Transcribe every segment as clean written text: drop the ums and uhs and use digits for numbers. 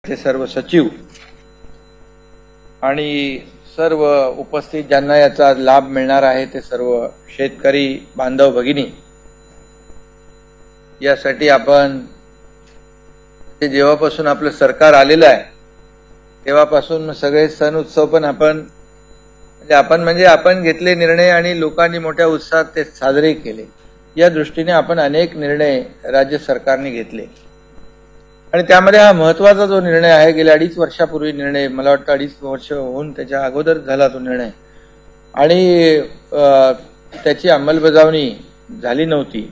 ते सर्व सचिव आणि सर्व उपस्थित ज्यांना याचा लाभ मिळणार आहे ते सर्व शेतकरी बांधव भगिनी, यासाठी आपण जेव्हापासून आपलं सरकार आलेलं आहे तेव्हापासून सगळे सण उत्सव पण आपण घेतले निर्णय आणि लोकांनी मोठ्या उत्साहात ते साजरे केले। या दृष्टीने आपण अनेक निर्णय राज्य सरकारने घेतले आणि त्यामध्ये हा महत्त्वाचा जो निर्णय आहे, गेल्या 2.5 वर्षापूर्वी निर्णय, मला वाटतं 2.5 वर्ष होऊन त्याच्या अगोदर झाला तो निर्णय आणि त्याची अंमलबजावणी झाली नव्हती।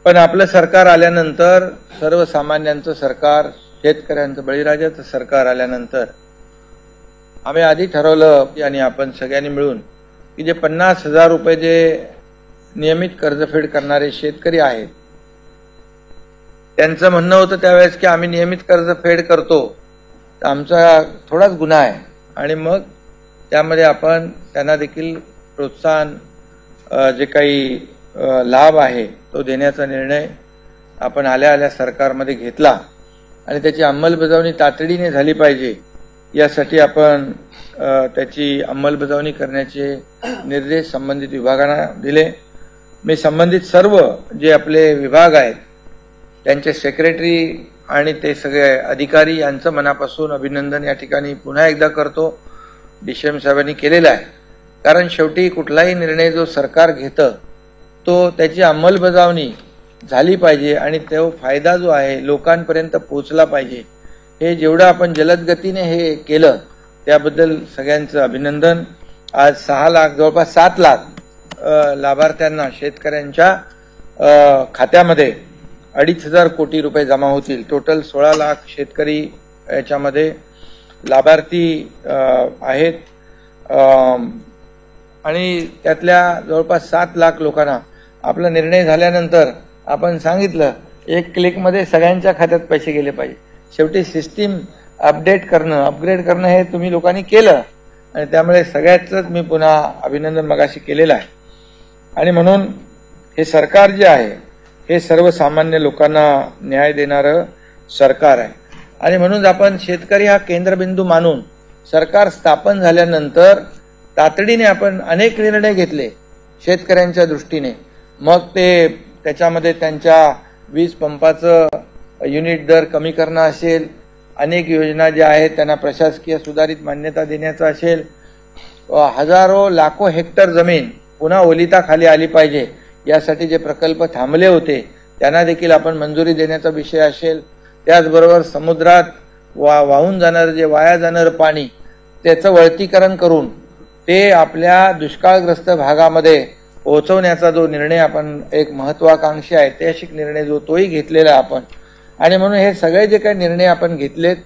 पण आपलं सरकार आल्यानंतर, सर्वसामान्यांचं सरकार, शेतकऱ्यांचं बळीराजाचं सरकार आल्यानंतर आम्ही आधी ठरवलं आणि आपण सगळ्यांनी मिळून की जे 50,000 रुपये जे नियमित कर्जफेड करणारे शेतकरी आहेत त्यांचं म्हणणं होतं त्यावेळेस की आम्ही नियमित कर्जफेड करतो तर आमचा थोडाच गुन्हा आहे आणि मग त्यामध्ये आपण त्यांना देखील प्रोत्साहन जे काही लाभ आहे तो देण्याचा निर्णय आपण आल्या सरकारमध्ये घेतला आणि त्याची अंमलबजावणी तातडीने झाली पाहिजे यासाठी आपण त्याची अंमलबजावणी करण्याचे निर्देश संबंधित विभागांना दिले। मी संबंधित सर्व जे आपले विभाग आहेत त्यांचे सेक्रेटरी आणि ते सगळे अधिकारी यांचं मनापासून अभिनंदन या ठिकाणी पुन्हा एकदा करतो। डीसीएम साहेबांनी केलेला आहे, कारण शेवटी कुठलाही निर्णय जो सरकार घेतं तो त्याची अंमलबजावणी झाली पाहिजे आणि तो फायदा जो आहे लोकांपर्यंत पोहोचला पाहिजे। हे जेवढं आपण जलद गतीने हे केलं त्याबद्दल सगळ्यांचं अभिनंदन। आज 6 लाख, जवळपास 7 लाख लाभार्थ्यांना शेतकऱ्यांच्या खात्यामध्ये 2,500 कोटी रुपये जमा होतील। टोटल 16 लाख शेतकरी याच्यामध्ये लाभार्थी आहेत आणि त्यातल्या जवळपास 7 लाख लोकांना आपला निर्णय झाल्यानंतर आपण सांगितलं 1 क्लिकमध्ये सगळ्यांच्या खात्यात पैसे गेले पाहिजे। शेवटी सिस्टीम अपडेट करणं, अपग्रेड करणं हे तुम्ही लोकांनी केलं आणि त्यामुळे सगळ्याचंच मी पुन्हा अभिनंदन मगाशी केलेलं आहे। आणि म्हणून हे सरकार जे आहे हे सर्वसामान्य लोकांना न्याय देणारं सरकार आहे आणि म्हणून आपण शेतकरी हा केंद्रबिंदू मानून सरकार स्थापन झाल्यानंतर तातडीने आपण अनेक निर्णय घेतले शेतकऱ्यांच्या दृष्टीने। मग ते त्याच्यामध्ये त्यांच्या वीज पंपाचं युनिट दर कमी करणं असेल, अनेक योजना ज्या आहेत त्यांना प्रशासकीय सुधारित मान्यता देण्याचा असेल, हजारो लाखो हेक्टर जमीन पुन्हा ओलिताखाली आली पाहिजे यासाठी जे प्रकल्प थांबले होते त्यांना देखील आपण मंजुरी देण्याचा विषय असेल, त्याचबरोबर समुद्रात वाहून जाणारं जे वाया जाणारं पाणी त्याचं वळतीकरण करून ते आपल्या दुष्काळग्रस्त भागामध्ये पोहोचवण्याचा जो निर्णय आपण एक महत्वाकांक्षी ऐतिहासिक निर्णय जो तोही घेतलेला आहे आपण। आणि म्हणून हे सगळे जे काही निर्णय आपण घेतलेत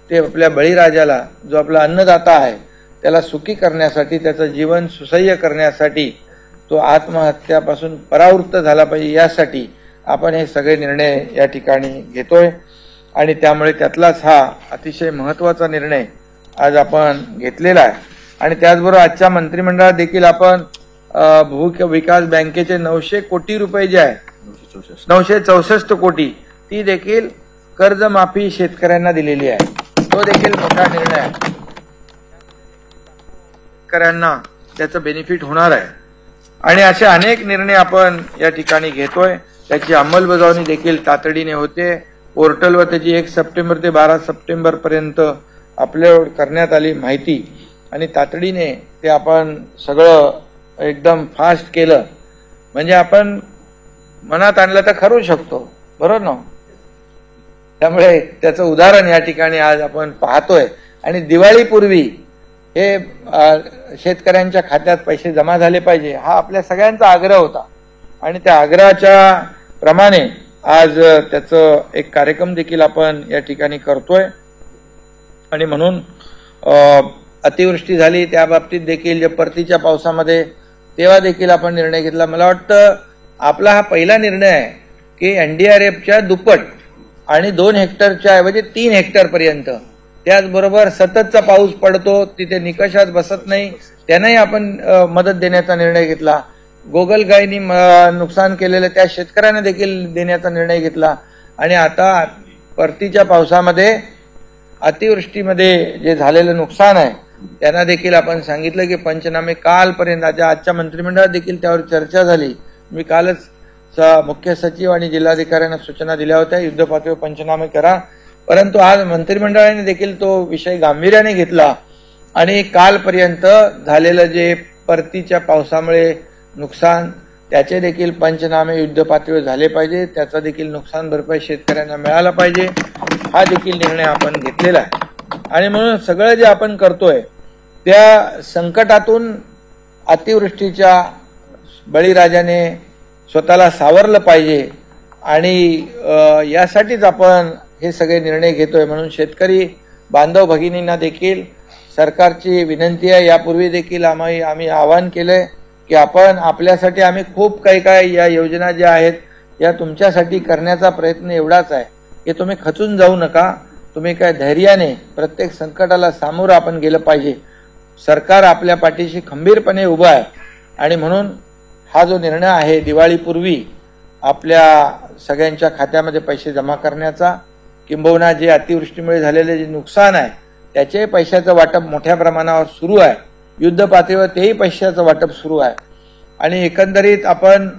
ते आपल्या बळीराजाला, जो आपला अन्नदाता आहे, त्याला सुखी करण्यासाठी, त्याचं जीवन सुसह्य करण्यासाठी, तो आत्महत्यापासून परावृत्त झाला पाहिजे यासाठी आपण हे सगळे निर्णय या ठिकाणी घेतोय आणि त्यामुळे त्यातलाच हा अतिशय महत्त्वाचा निर्णय आज आपण घेतलेला आहे। आणि त्याचबरोबर आजच्या मंत्रिमंडळात देखील आपण भूविकास बँकेचे 900 कोटी रुपये जे आहे 964 कोटी ती देखील कर्जमाफी शेतकऱ्यांना दिलेली आहे, तो देखील मोठा निर्णय आहे। शेतकऱ्यांना त्याचं बेनिफिट होणार आहे आणि असे अनेक निर्णय आपण या ठिकाणी घेतोय। त्याची अंमलबजावणी देखील तातडीने होते। पोर्टलवर त्याची 1 सप्टेंबर ते 12 सप्टेंबर पर्यंत अपलोड करण्यात आली माहिती आणि तातडीने ते आपण सगळं एकदम फास्ट केलं म्हणजे आपण मनात आणलं तर करू शकतो, बरोबर ना? त्यामुळे त्याचं उदाहरण या ठिकाणी आज आपण पाहतोय आणि दिवाळीपूर्वी हे शेतकऱ्यांच्या खात्यात पैसे जमा झाले पाहिजे हा आपल्या सगळ्यांचा आग्रह होता आणि त्या आग्रहाच्या प्रमाणे आज त्याचं एक कार्यक्रम देखील आपण या ठिकाणी करतोय। आणि म्हणून अतिवृष्टी झाली त्या बाबतीत देखील जे परतीच्या पावसामध्ये तेव्हा देखील आपण निर्णय घेतला। मला वाटतं आपला हा पहिला निर्णय आहे की एनडीआरएफच्या दुप्पट आणि 2 हेक्टरच्या ऐवजी 3 हेक्टर पर्यंत, त्याचबरोबर सततचा पाऊस पडतो तिथे निकषात बसत नाही त्यांनाही आपण मदत देण्याचा निर्णय घेतला। गोगलगायींनी नुकसान केलेलं त्या शेतकऱ्यांना देखील देण्याचा निर्णय घेतला आणि आता परतीच्या पावसामध्ये अतिवृष्टीमध्ये जे झालेलं नुकसान आहे त्यांना देखील आपण सांगितलं की पंचनामे कालपर्यंत आजच्या मंत्रिमंडळात देखील त्यावर चर्चा झाली. मी कालच मुख्य सचिव आणि जिल्हाधिकाऱ्यांना सूचना दिल्या होत्या युद्धपातळीवर पंचनामे करा, परंतु आज मंत्रिमंडळाने देखील तो विषय गांभीर्याने घेतला आणि कालपर्यंत झालेलं जे परतीच्या पावसामुळे नुकसान त्याचे देखील पंचनामे युद्धपातळीवर झाले पाहिजे, त्याचा देखील नुकसान भरपाई शेतकऱ्यांना मिळाला पाहिजे, हा देखील निर्णय आपण घेतलेला आहे. आणि म्हणून सगळं जे आपण करतोय त्या संकटातून अतिवृष्टीच्या बळीराजाने स्वतःला सावरलं पाहिजे आणि यासाठीच आपण हे सगळे निर्णय घेतोय. म्हणून शेतकरी बांधव भगिनींना देखील सरकारची विनंती आहे. यापूर्वी देखील आम्ही आवाहन केलंय की आपण आपल्यासाठी आम्ही खूप काही या योजना ज्या आहेत या तुमच्यासाठी करण्याचा प्रयत्न एवढाच आहे की तुम्ही खचून जाऊ नका, तुम्ही काय धैर्याने प्रत्येक संकटाला सामोरं आपण गेलं पाहिजे. सरकार आपल्या पाठीशी खंबीरपणे उभं आहे आणि म्हणून हा जो निर्णय आहे दिवाळीपूर्वी आपल्या सगळ्यांच्या खात्यामध्ये पैसे जमा करण्याचा, किंबहुना जे अतिवृष्टीमुळे झालेले जे नुकसान आहे त्याचे पैशाचं वाटप मोठ्या प्रमाणावर सुरू आहे, युद्ध पातळीवर तेही पैशाचं वाटप सुरू आहे आणि एकंदरीत आपण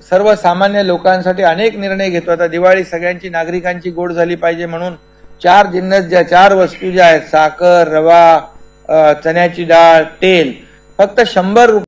सर्वसामान्य लोकांसाठी अनेक निर्णय घेतो. आता दिवाळी सगळ्यांची नागरिकांची गोड झाली पाहिजे म्हणून 4 जिन्नस ज्या 4 वस्तू ज्या आहेत साखर, रवा, चण्याची डाळ, तेल फक्त 100